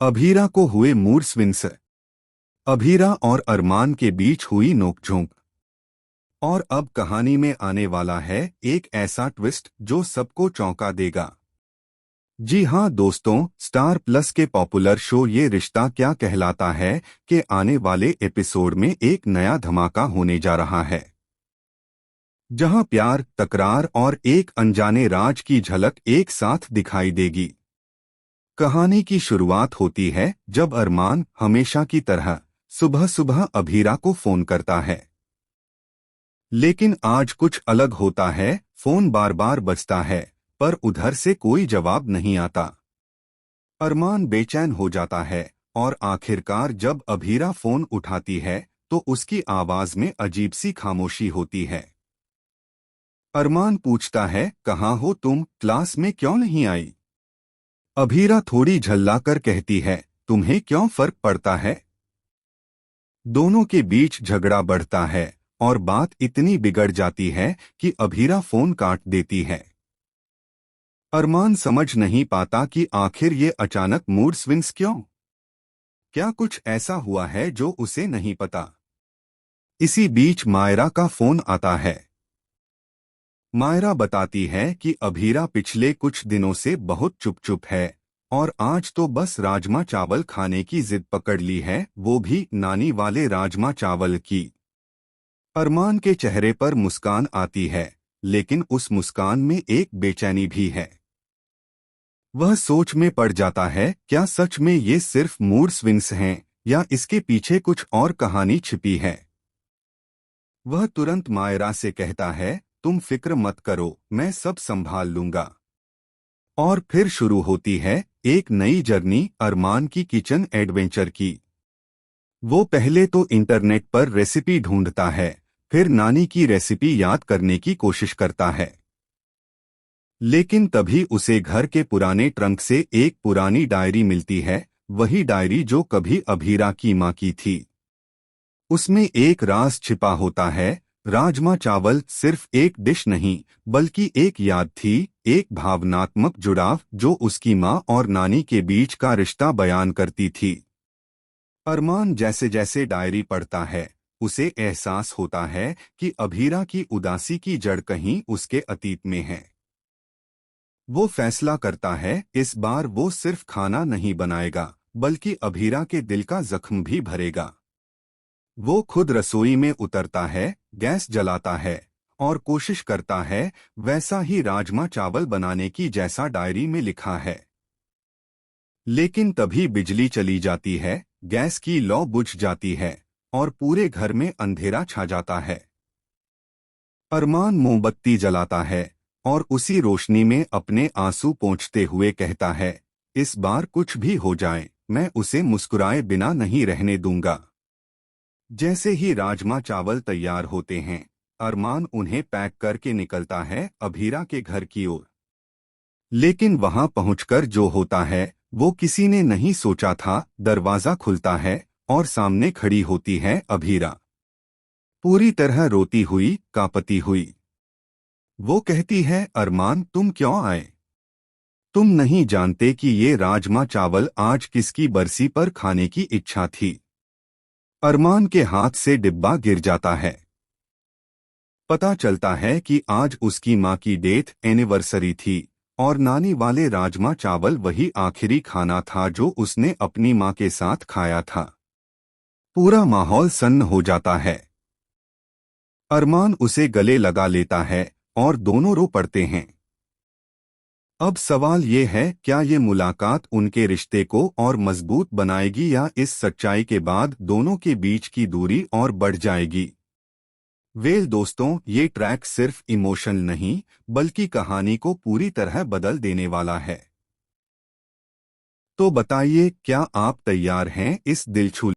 अभीरा को हुए mood swings. Abhira और अरमान के बीच हुई नोकझोंक। और अब कहानी में आने वाला है एक ऐसा ट्विस्ट जो सबको चौंका देगा। जी हां दोस्तों, स्टार प्लस के पॉपुलर शो ये रिश्ता क्या कहलाता है के आने वाले एपिसोड में एक नया धमाका होने जा रहा है, जहां प्यार, तकरार और एक अनजाने राज की झलक एक साथ दिखाई देगी। कहानी की शुरुआत होती है जब अरमान हमेशा की तरह सुबह सुबह अभीरा को फोन करता है। लेकिन आज कुछ अलग होता है। फोन बार बार बजता है, पर उधर से कोई जवाब नहीं आता। अरमान बेचैन हो जाता है और आखिरकार जब अभीरा फोन उठाती है तो उसकी आवाज में अजीब सी खामोशी होती है। अरमान पूछता है, कहाँ हो तुम, क्लास में क्यों नहीं आई? अभीरा थोड़ी झल्लाकर कहती है, तुम्हें क्यों फर्क पड़ता है? दोनों के बीच झगड़ा बढ़ता है और बात इतनी बिगड़ जाती है कि अभीरा फोन काट देती है। अरमान समझ नहीं पाता कि आखिर ये अचानक मूड स्विंग्स क्यों। क्या कुछ ऐसा हुआ है जो उसे नहीं पता। इसी बीच मायरा का फोन आता है। मायरा बताती है कि अभीरा पिछले कुछ दिनों से बहुत चुप-चुप है और आज तो बस राजमा चावल खाने की जिद पकड़ ली है, वो भी नानी वाले राजमा चावल की। अरमान के चेहरे पर मुस्कान आती है, लेकिन उस मुस्कान में एक बेचैनी भी है। वह सोच में पड़ जाता है, क्या सच में ये सिर्फ मूड स्विंग्स हैं या इसके पीछे कुछ और कहानी छिपी है। वह तुरंत मायरा से कहता है, तुम फिक्र मत करो, मैं सब संभाल लूंगा। और फिर शुरू होती है एक नई जर्नी अरमान की किचन एडवेंचर की। वो पहले तो इंटरनेट पर रेसिपी ढूंढता है, फिर नानी की रेसिपी याद करने की कोशिश करता है। लेकिन तभी उसे घर के पुराने ट्रंक से एक पुरानी डायरी मिलती है, वही डायरी जो कभी अभीरा की माँ की थी। उसमें एक राज छिपा होता है। राजमा चावल सिर्फ एक डिश नहीं, बल्कि एक याद थी, एक भावनात्मक जुड़ाव जो उसकी माँ और नानी के बीच का रिश्ता बयान करती थी। अरमान जैसे जैसे डायरी पढ़ता है, उसे एहसास होता है कि अभीरा की उदासी की जड़ कहीं उसके अतीत में है। वो फैसला करता है, इस बार वो सिर्फ खाना नहीं बनाएगा, बल्कि अभीरा के दिल का जख्म भी भरेगा। वो खुद रसोई में उतरता है, गैस जलाता है और कोशिश करता है वैसा ही राजमा चावल बनाने की जैसा डायरी में लिखा है। लेकिन तभी बिजली चली जाती है, गैस की लौ बुझ जाती है और पूरे घर में अंधेरा छा जाता है। अरमान मोमबत्ती जलाता है और उसी रोशनी में अपने आंसू पोंछते हुए कहता है, इस बार कुछ भी हो जाए, मैं उसे मुस्कुराए बिना नहीं रहने दूंगा। जैसे ही राजमा चावल तैयार होते हैं, अरमान उन्हें पैक करके निकलता है अभीरा के घर की ओर। लेकिन वहां पहुंचकर जो होता है वो किसी ने नहीं सोचा था। दरवाजा खुलता है और सामने खड़ी होती है अभीरा, पूरी तरह रोती हुई, कांपती हुई। वो कहती है, अरमान तुम क्यों आए? तुम नहीं जानते कि ये राजमा चावल आज किसकी बरसी पर खाने की इच्छा थी। अरमान के हाथ से डिब्बा गिर जाता है। पता चलता है कि आज उसकी माँ की डेथ एनिवर्सरी थी और नानी वाले राजमा चावल वही आखिरी खाना था जो उसने अपनी माँ के साथ खाया था। पूरा माहौल सन्न हो जाता है। अरमान उसे गले लगा लेता है और दोनों रो पड़ते हैं। अब सवाल ये है, क्या ये मुलाकात उनके रिश्ते को और मजबूत बनाएगी या इस सच्चाई के बाद दोनों के बीच की दूरी और बढ़ जाएगी। वेल दोस्तों, ये ट्रैक सिर्फ इमोशन नहीं, बल्कि कहानी को पूरी तरह बदल देने वाला है। तो बताइए, क्या आप तैयार हैं इस दिल छू